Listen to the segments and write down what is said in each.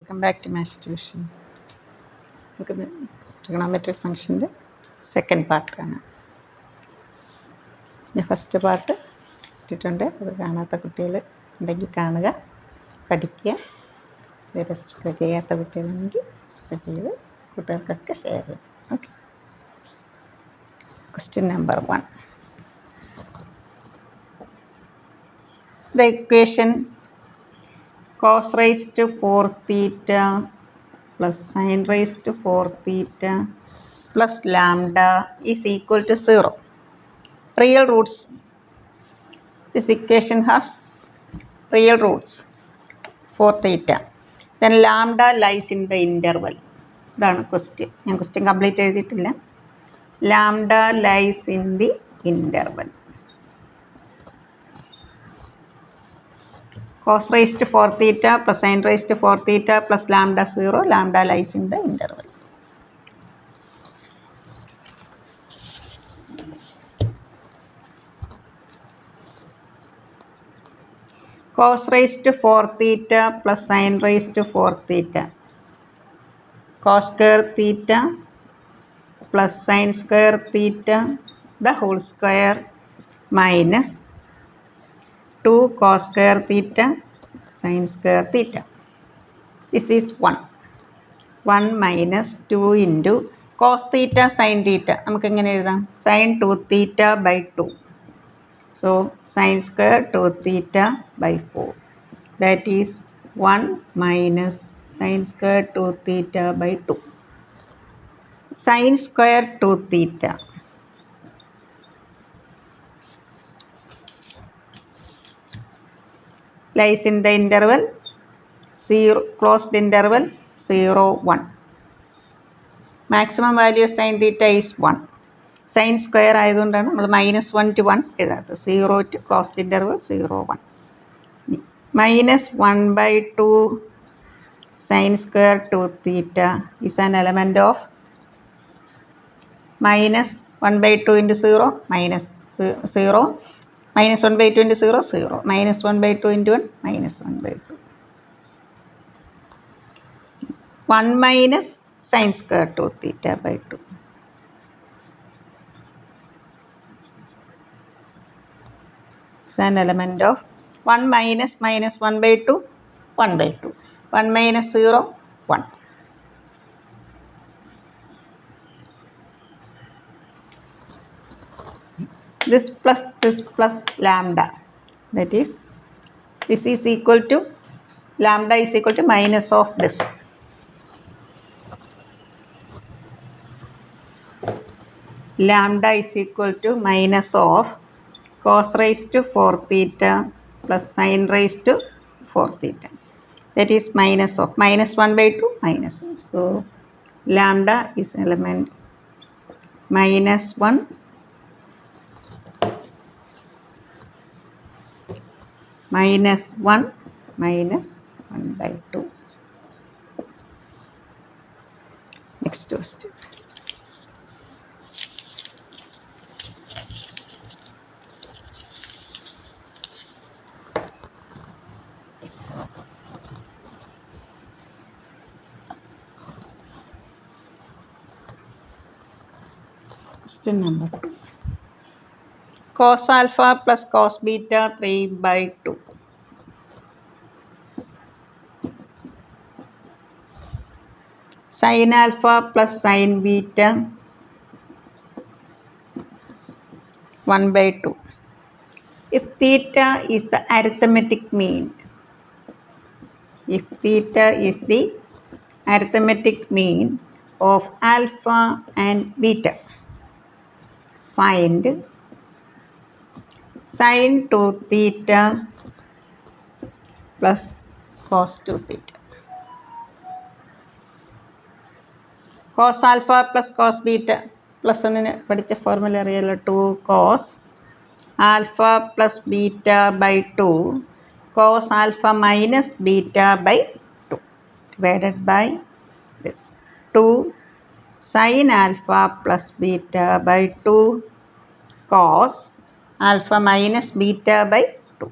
Welcome back to Maths Tuition. നമുക്ക് trigonometric ഫംഗ്ഷൻ്റെ second part കാണാം. ഞാൻ ഫസ്റ്റ് പാർട്ട് ഇട്ടിട്ടുണ്ട്. അത് കാണാത്ത കുട്ടികൾ ഉണ്ടെങ്കിൽ കാണുക, പഠിക്കുക. വേറെ സബ്സ്ക്രൈബ് ചെയ്യാത്ത കുട്ടികളുണ്ടെങ്കിൽ സബ്സ്ക്രൈബ് ചെയ്ത് കുട്ടികൾക്കൊക്കെ ഷെയർ ചെയ്യും. Okay. Question number 1. The equation cos raised to 4 theta plus sin raised to 4 theta plus lambda is equal to 0. Real roots. This equation has real roots 4 theta. Then lambda lies in the interval. ഇതാണ് question. ഞാൻ question complete എഴുതിയിട്ടില്ല. Lambda lies in the interval. Cos raised to 4 theta plus sin raised to 4 theta plus lambda 0. Lambda lies in the interval. Cos raised to 4 theta plus sin raised to 4 theta. Cos square theta plus sin square theta the whole square minus 2 cos square theta sin square theta. This is 1. 1 minus 2 into cos theta sin theta. നമുക്ക് എങ്ങനെ എഴുതാം? sin 2 theta by 2. So sin square 2 theta by 4. That is 1 minus sin square 2 theta by 2. Sin square 2 theta. Lies in the interval 0, closed interval 0, 1. Maximum value of sin theta is 1. Sin square ആയതുകൊണ്ടാണ് നമ്മൾ -1 to 1 എഴുതാത്തത്. 0 to closed interval 0, 1. -1/2 sin square 2 theta is an element of -1/2 into 0, -0. -1/2 into 0, 0. -1/2 into 1, -1/2. 1 minus sin square 2 theta by 2. It's an element of 1 minus -1/2, 1/2. 1 minus 0, 1. This plus lambda. That is, this is equal to, lambda is equal to minus of this. Lambda is equal to minus of cos raised to 4 theta plus sin raised to 4 theta. That is minus of -1/2 minus. So lambda is element -1 -1 minus 1/2. Next question. Question number 2. Cos alpha plus cos beta 3/2. Sin alpha plus sin beta 1/2. If theta is the arithmetic mean, of alpha and beta, find sin 2 theta plus cos 2 theta. Cos alpha plus cos beta plus ഒന്നിന് പഠിച്ച formula അറിയാലോ. 2 cos alpha plus beta by 2 cos alpha minus beta by 2 divided by this 2 sin alpha plus beta by 2 cos alpha minus beta by 2.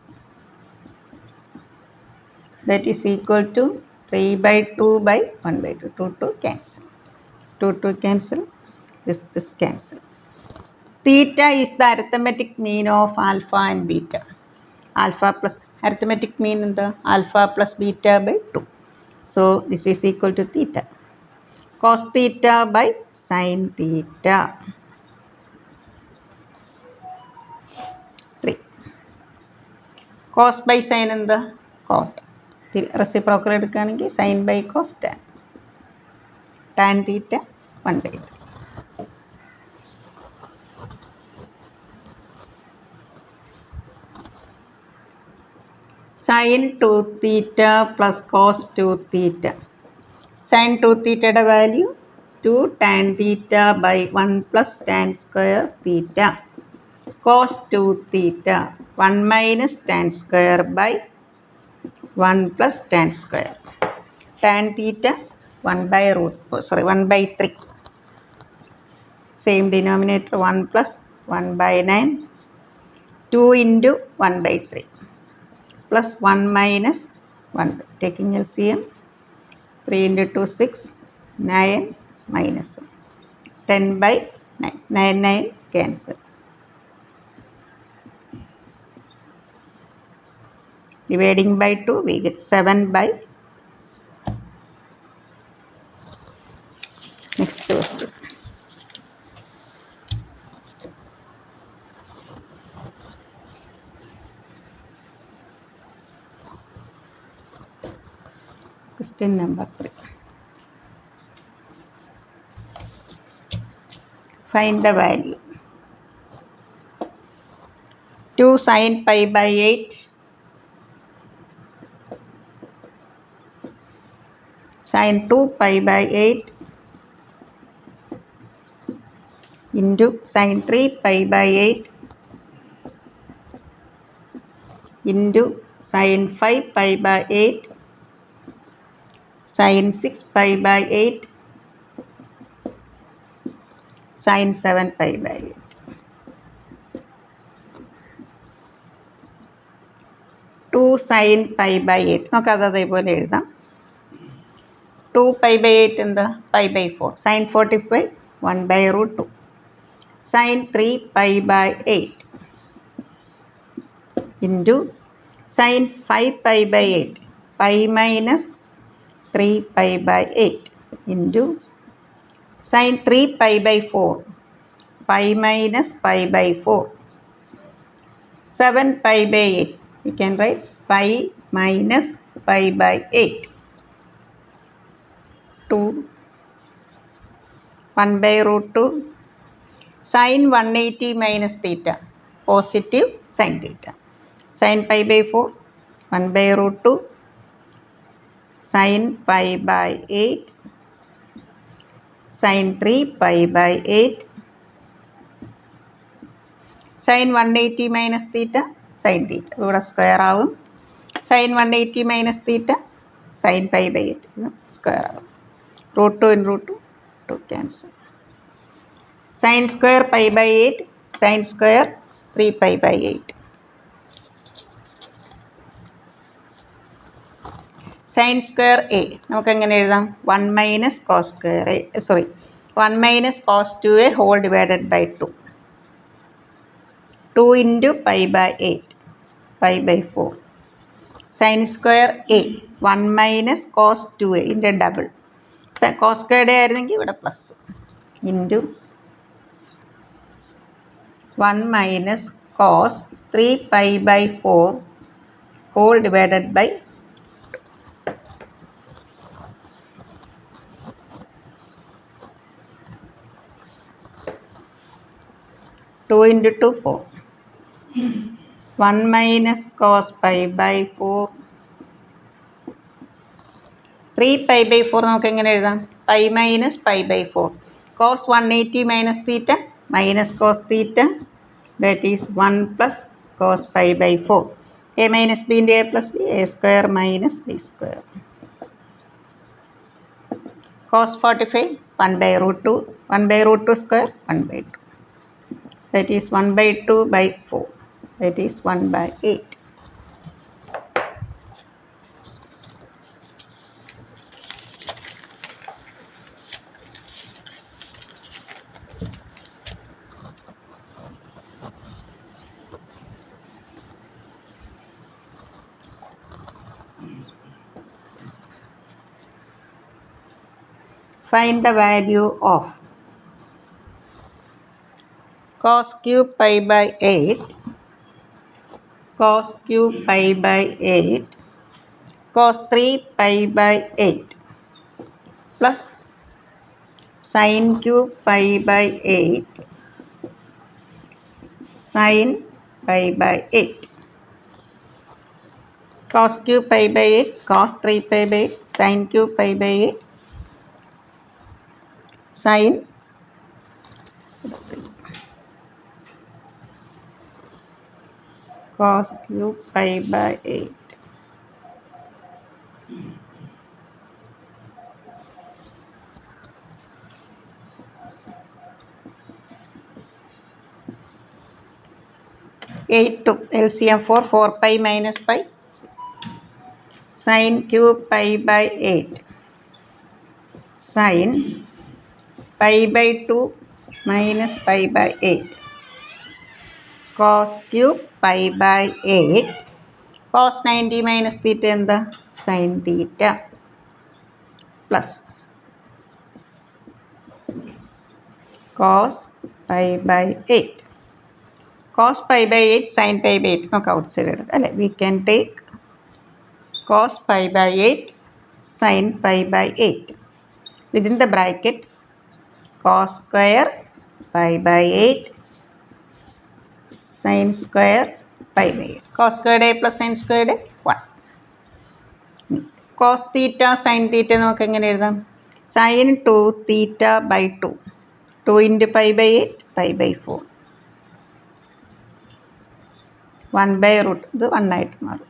That is equal to 3 by 2 by 1 by 2. 2 to cancel. 2 to cancel. This cancel. Theta is the arithmetic mean of alpha and beta. Alpha plus arithmetic mean in the alpha plus beta by 2. So this is equal to theta. Cos theta by sin theta. 3. Cos by sin in the cot. Reciprocal എടുക്കുകയാണെങ്കിൽ sin by cos tan. Tan theta 1 by 3. Sin 2 theta plus cos 2 theta. Sin 2 theta value 2 tan theta by 1 plus tan square theta. Cos 2 theta 1 minus tan square by 1 plus tan square. Tan theta 1 by 1 by 3. Same denominator 1 plus 1 by 9. 2 into 1 by 3 plus 1 minus 1. Taking LCM 3 into 2 6 9 minus 1. 10 by 9. 9 9 cancel. Dividing by 2 we get 7 by. Next question. Question number 3. Find the value. 2 sin pi by 8 sin 2 pi by 8 into sin 3 pi by 8 into sin 5 pi by 8 sin 6 pi by 8 sin 7 pi by 8. 2 sin pi by 8. നമുക്കത് അതേപോലെ എഴുതാം. 2 pi by 8 എന്താ? pi by 4. Sin 45 1 by root 2. Sin 3 pi by 8 into sin 5 pi by 8 pi minus 3 pi by 8 into sin 3 pi by 4 pi minus pi by 4. 7 pi by 8. We can write pi minus pi by 8. 2 1 by root 2 sin 180 minus theta positive sin theta. Sin pi by 4 1 by root 2 sin pi by 8 sin 3 pi by 8 sin 180 minus theta sin theta. ഇവിടെ square ആവും. sin 180 minus theta sin pi by 8 square ആവും. root 2 in root 2 2 cancel. Sin square pi by 8 sin square 3 pi by 8. Sin square a നമുക്ക് എങ്ങനെ എഴുതാം? 1 minus cos square a 1 minus cos 2a whole divided by 2. 2 into pi by 8 pi by 4. Sin square a 1 minus cos 2a into double. Cos square a ആയിരുന്നെങ്കിൽ ഇവിടെ plus into 1 minus cos 3 pi by 4 whole divided by 2 into 2 4. 1 minus cos pi by 4 3 pi by 4 നമുക്ക് എങ്ങനെ എഴുതാം? pi minus pi by 4. Cos 180 minus theta minus cos theta, that is 1 plus cos pi by 4. A minus b into a plus b, a square minus b square. Cos 45 1 by root 2, 1 by root 2 square 1 by 2. That is 1 by 2 by 4. That is 1 by 8. Find the value of cos cube pi by 8, cos cube pi by 8, cos 3 pi by 8 plus sin cube pi by 8, sin pi by 8. Cos cube pi by 8, cos 3 pi by 8, sin cube pi by 8, sin cos cube pi by 8. Eight to LCM 4 pi minus pi, sin cube pi by 8, sin pi by 2 minus pi by 8, cos cube pi by 8, cos 90 minus theta എന്താ sin theta plus cos pi by 8. Cos pi by 8, sin pi by 8 നമുക്ക് outside എടുക്കാം അല്ലേ. We can take cos pi by 8, sin pi by 8. Within the bracket, cos square pi by 8, sin square pi by 8. Cos squared a plus sin squared a 1. Cos theta sin theta നമുക്ക് എങ്ങനെ എഴുതാം? sin 2 theta by 2. 2 into pi by 8, pi by 4. 1 by root, ഇത് 1 ആയിട്ട് മാറും.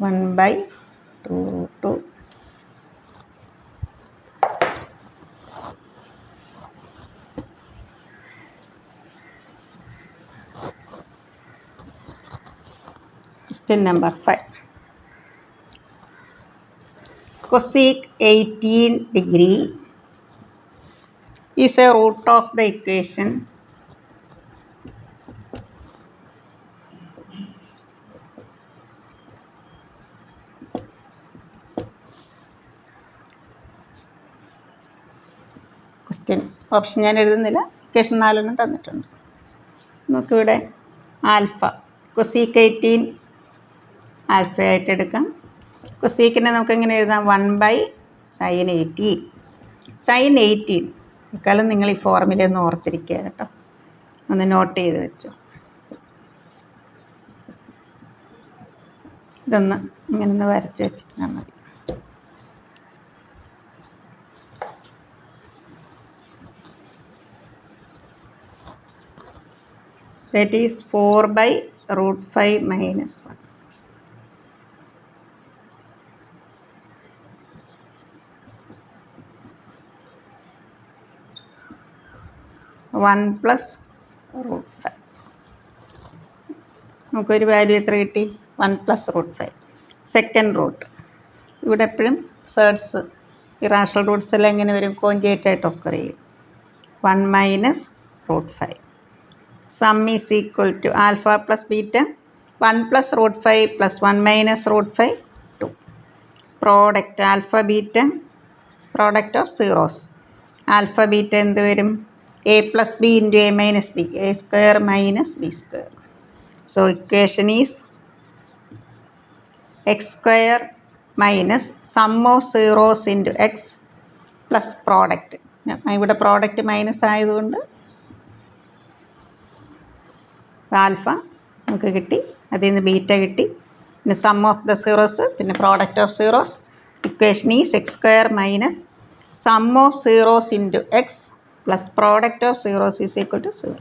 1 by 2 root 2. Question number 5. Cosec 18 degree is a root of the equation option ഞാൻ എഴുതുന്നില്ല. Equation 4 തന്നിട്ടുണ്ട്. നമുക്കിവിടെ ആൽഫ കൊസീക്ക് 18 ആൽഫ ആയിട്ട് എടുക്കാം. കൊസീക്കിനെ നമുക്ക് എങ്ങനെ എഴുതാം? 1 by sin 18. sin 18 ഇക്കാലം നിങ്ങൾ ഈ ഫോർമുല ഒന്ന് ഓർത്തിരിക്കുക കേട്ടോ, ഒന്ന് നോട്ട് ചെയ്ത് വെച്ചോ. ഇതൊന്ന് ഇങ്ങനെ ഒന്ന് വരച്ച് വെച്ചിരുന്നാൽ മതി. That is 4 by root 5 minus 1. One plus root 5. നമുക്കൊരു വാല്യൂ എത്ര കിട്ടി? 1 plus root 5. സെക്കൻഡ് റൂട്ട് ഇവിടെ എപ്പോഴും സേർഡ്സ് ഇറാഷണൽ റൂട്ട്സ് എല്ലാം എങ്ങനെ വരും? കോഞ്ചേറ്റ് ആയിട്ട് ഒക്കർ ചെയ്യും. 1 minus root 5. Sum is equal to alpha plus beta, 1 plus root 5 plus 1 minus root 5, 2. Product alpha beta, product of zeros. Alpha beta എന്ത് വരും? a plus b into a minus b, a square minus b square. So equation is x square minus sum of zeros into x plus product. ഇവിടെ product minus ആയതുകൊണ്ട് alpha നമുക്ക് കിട്ടി, അതിൽ നിന്ന് beta കിട്ടി, പിന്നെ സം ഓഫ് ദ സീറോസ്, പിന്നെ product of zeros. Equation is x square minus sum of zeros into x plus product of zeros is equal to 0.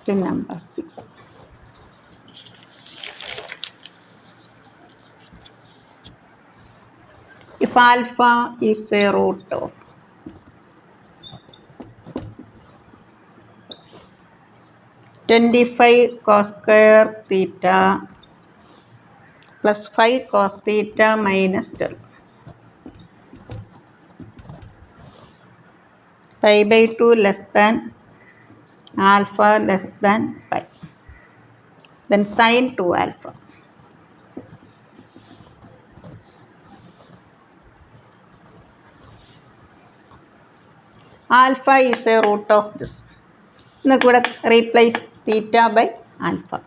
Question number 6. If alpha is a root of (25 cos square theta plus 5 cos theta minus 12), pi by 2 less than alpha less than pi. then sine 2 alpha. Alpha is a root of this. നമുക്ക് ഇവിടെ replace theta by alpha.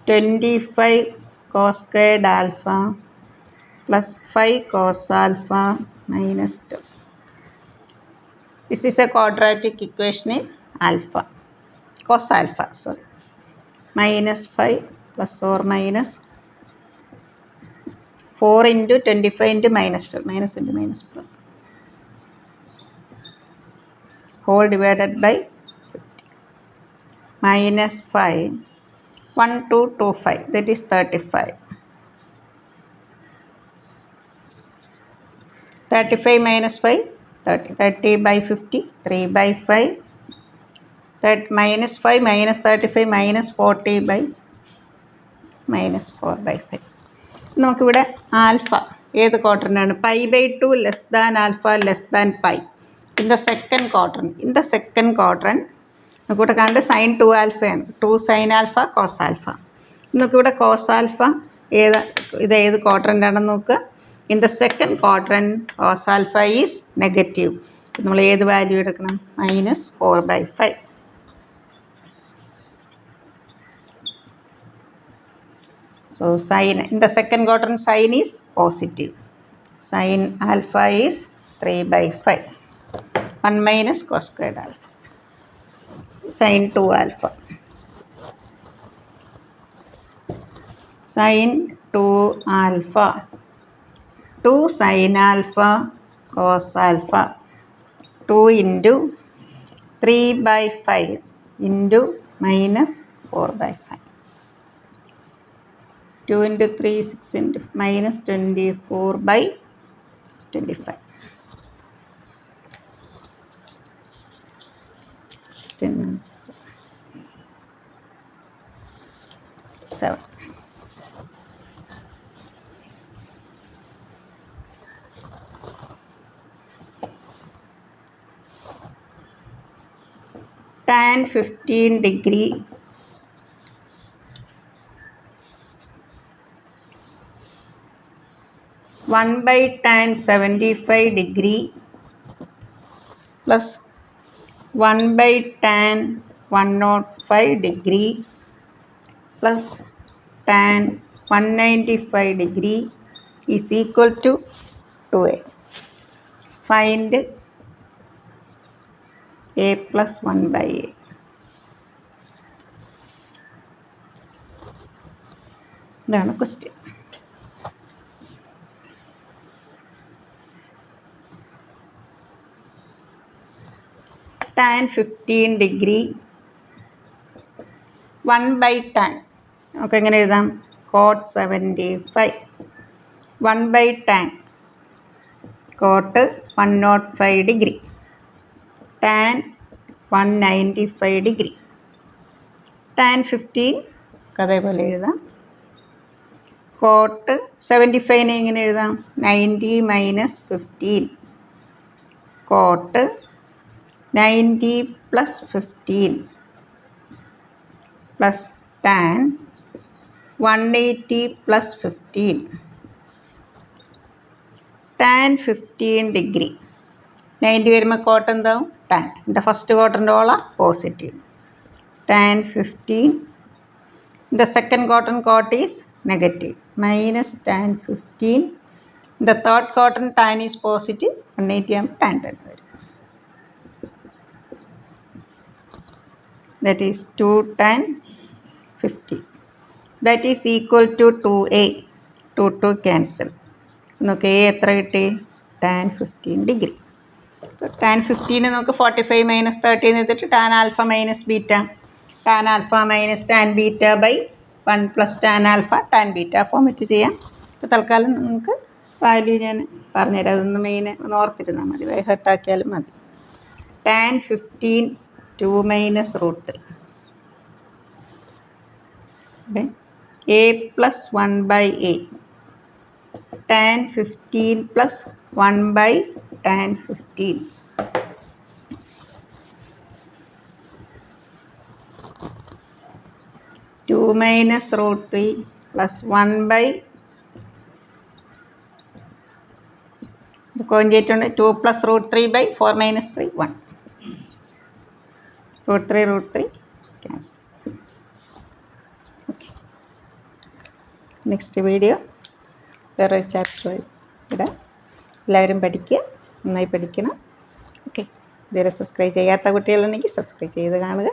25 cos squared alpha plus 5 cos alpha minus 2. This is a quadratic equation in alpha. Cos alpha, sorry. Minus 5 plus or minus 4 into 25 into minus 2. Minus into minus plus. Whole divided by 50. Minus 5. 1, 2, 2, 5. That is 35. 35 minus 5. 30. 30 by 50. 3 by 5. That minus 5 minus 35 minus 40 by minus 4 by 5. നമുക്കിവിടെ alpha ഏത് ക്വാഡ്രൻ്റാണ് pi by 2 less than alpha less than pi in the second quadrant. In the second quadrant നമുക്കിവിടെ കണ്ട് sine 2 ആൽഫയാണ്. 2 sine alpha cos alpha. നമുക്കിവിടെ cos alpha ഇത് ഏത് ക്വാഡ്രൻ്റാണെന്ന് നോക്കുക. In the second quadrant cos alpha is negative. നമ്മൾ ഏത് വാല്യൂ എടുക്കണം? minus 4 by 5. So sine in the second quadrant sine is positive. Sine alpha is 3 by 5. 1 minus cos squared alpha. Sine 2 alpha. Sine 2 alpha. 2 sine alpha cos alpha. 2 into 3 by 5 into minus 4 by 5. 2 into 3, 6 into minus 24 by 25. 7. Tan 15 degree 1 by tan 75 degree plus 1 by tan 105 degree plus tan 195 degree is equal to 2a. Find a plus 1 by a. ഇതാണ് question. tan 15 degree 1 by tan നമുക്ക് എങ്ങനെ എഴുതാം? cot 75 1 by tan cot 105 degree tan 195 degree tan 15 അതേപോലെ എഴുതാം. cot 75 എങ്ങനെ എഴുതാം? 90 minus 15 cot 90 plus 15 plus tan 180 plus 15 tan 15 degree 90 വരുമ്പോൾ cot എന്താവും? tan. The first quadrant all are positive. Tan 15. The second quadrant cot is negative minus tan 15. The third quadrant tan is positive 180 ആകുമ്പോൾ tan 10 വരും. That is 2 tan 50. That is equal to 2a. 2 cancel. നമുക്ക് a എത്ര കിട്ടി? tan 15 degree. tan 15 നമുക്ക് 45 minus 30 എടുത്തിട്ട് tan alpha minus beta. tan alpha minus tan beta by 1 plus tan alpha tan beta ഫോമിറ്റ് ചെയ്യാം. ഇപ്പോൾ തൽക്കാലം നമുക്ക് വാല്യൂ ഞാൻ പറഞ്ഞുതരാം. അതൊന്ന് മെയിൻ ഒന്ന് ഓർത്തിരുന്നാൽ മതി. ഹെർട്ടാക്കിയാലും മതി. tan 15 2 minus root 3. Okay. a plus 1 by a. Tan 15 plus 1 by tan 15. Two minus root 3 plus 1 by conjugate on 2 plus root 3 by 4 minus 3 1. root 3 cancel. Okay. Next video വേറെ ചാപ്റ്റർ ഇടാം. എല്ലാവരും പഠിക്കുക, നന്നായി പഠിക്കണം. ഓക്കെ. ഇതുവരെ സബ്സ്ക്രൈബ് ചെയ്യാത്ത കുട്ടികളുണ്ടെങ്കിൽ subscribe ചെയ്ത് കാണുക.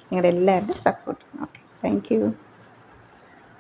നിങ്ങളുടെ എല്ലാവരുടെയും സപ്പോർട്ട്. Okay, thank you.